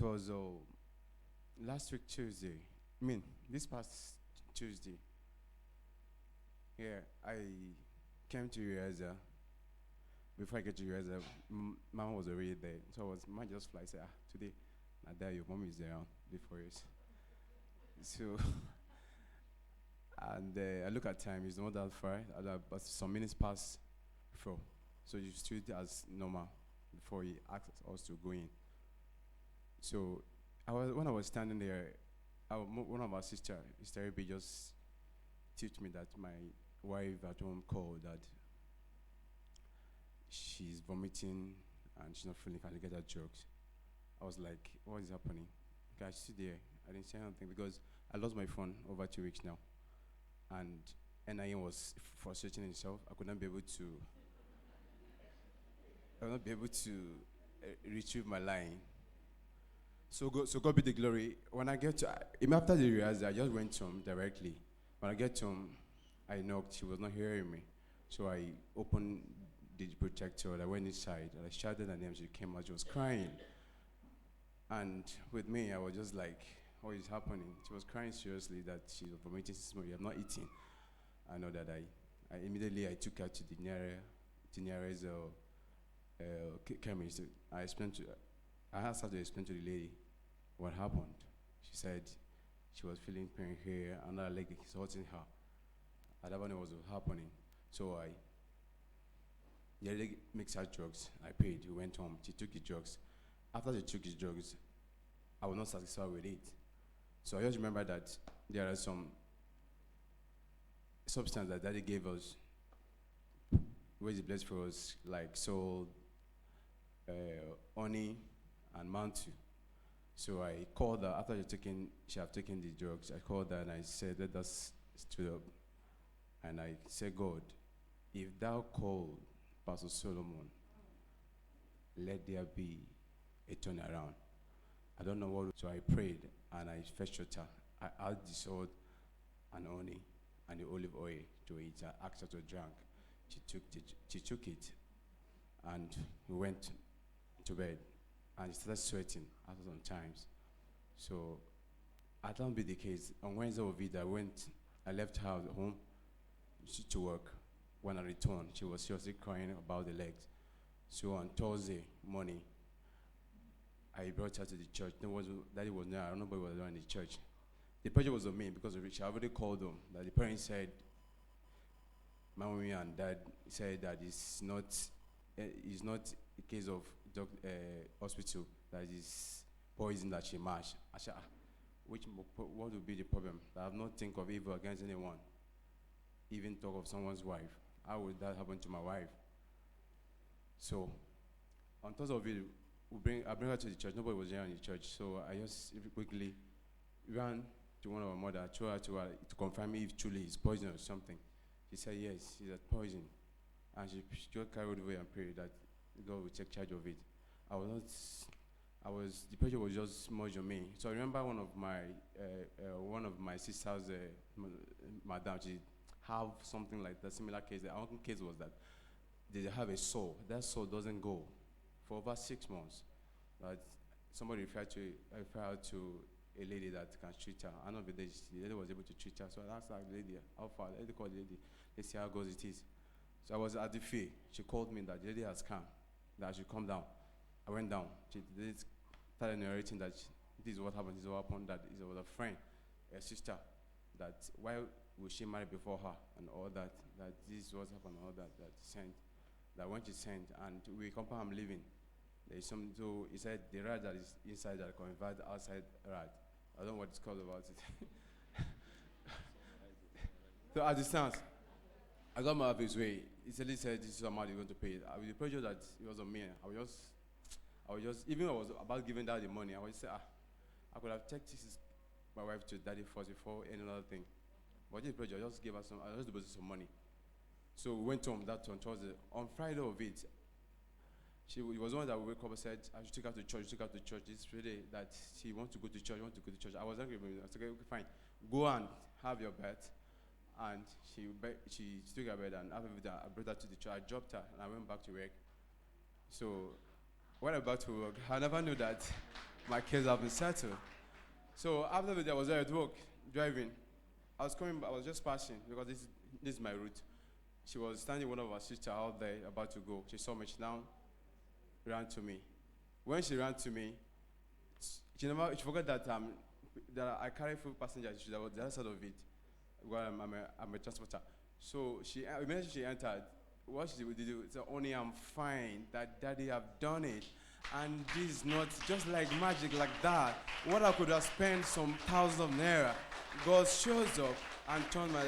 It was last week Tuesday. I mean, this past Tuesday. Yeah, I came to Ureza. Before I get to Ureza, mom was already there. So I was, mom just fly, say, today, now there your mom is there before it. So, and I look at time, it's not that far, but some minutes past 4. So you still as normal before he asked us to go in. So when I was standing there, one of our sisters, Sister B, just teach me that my wife at home called that she's vomiting and she's not feeling, can get her drugs. I was like, what is happening? Okay, I sit there. I didn't say anything because I lost my phone over 2 weeks now. And NIN was frustrating itself. I could not be able to retrieve my line. So God be the glory. When I get to, even after the rehearsal, I just went to him directly. When I get to him, I knocked. She was not hearing me. So I opened the protector. I went inside. And I shouted her name. She came out. She was crying. And with me, I was just like, what is happening? She was crying seriously that she was vomiting. You have not eaten. I know that I immediately took her to the nearest chemist. I asked her to explain to the lady what happened. She said she was feeling pain here, another leg is hurting her. I don't know what was happening. So the lady mixed her drugs. I paid. We went home. She took the drugs. After she took the drugs, I was not satisfied with it. So I just remember that there are some substance that Daddy gave us, which is blessed for us, like salt, honey, and mantu. So I called her after she had taken the drugs. I called her and I said, let us stood up. And I said, God, if thou call Pastor Solomon, let there be a turnaround. I don't know what, so I prayed and I fetched water. I added the salt and honey and the olive oil to it. I asked her to drink. She took it and we went to bed. And she started sweating after some times. So I don't be the case. On Wednesday of it, I left her at home to work. When I returned, she was seriously crying about the legs. So on Thursday morning, I brought her to the church. Daddy was there, nobody was there in the church. The pressure was on me because of which I already called them. That the parents said, my mommy and dad said that it's not a case of hospital that is poison that she mashed. I said, what would be the problem? I have not think of evil against anyone, even talk of someone's wife. How would that happen to my wife? So, on top of it, I bring her to the church. Nobody was there in the church, so I just quickly ran to one of our mother, told her to confirm if truly it's poison or something. She said yes, it's poison, and she just carried away and prayed that God will take charge of it. The pressure was just much on me. So I remember one of my sisters, madam, she have something like that, similar case. The own case was that they have a sore. That sore doesn't go for over 6 months. That somebody referred her to a lady that can treat her. I know the lady was able to treat her. So I asked the lady, how far? The lady called the lady. Let's see how goes it is. So I was at the fee. She called me that the lady has come, that I should come down. I went down. She started narrating that this is what happened, that it was a friend, a sister, that why would she marry before her and all that this is what happened and all that sent. That when she sent and we compare I'm leaving, there is some, so he said the rat that is inside that convert outside rat. I don't know what it's called about it. So as it stands, I got my office way. He said this is amount you're going to pay. With the pressure that it was on me, I was just, even I was about giving that the money, I was say, I could have checked my wife to daddy first before any other thing. But this pressure, I just gave her I just deposited some money. So we went home that on Thursday. On Friday of it, it was one that we wake up and said, I should take her to church. This Friday that she wants to go to church, I was angry with her. I said, okay, fine. Go and have your bath. And she took her bed and after that, I brought her to the church. I dropped her and I went back to work. So when I went back to work, I never knew that my case have been settled. So after the day, I was there at work, driving. I was just passing because this is my route. She was standing with one of her sisters out there about to go. She saw me, she now ran to me. When she ran to me, she forgot that I carry full passengers. That was the other side of it. Well, I'm a transporter. So immediately she entered. What she did said, "Only I'm fine. That Daddy have done it, and this is not just like magic like that. What I could have spent some thousands of naira, God shows up and turned my."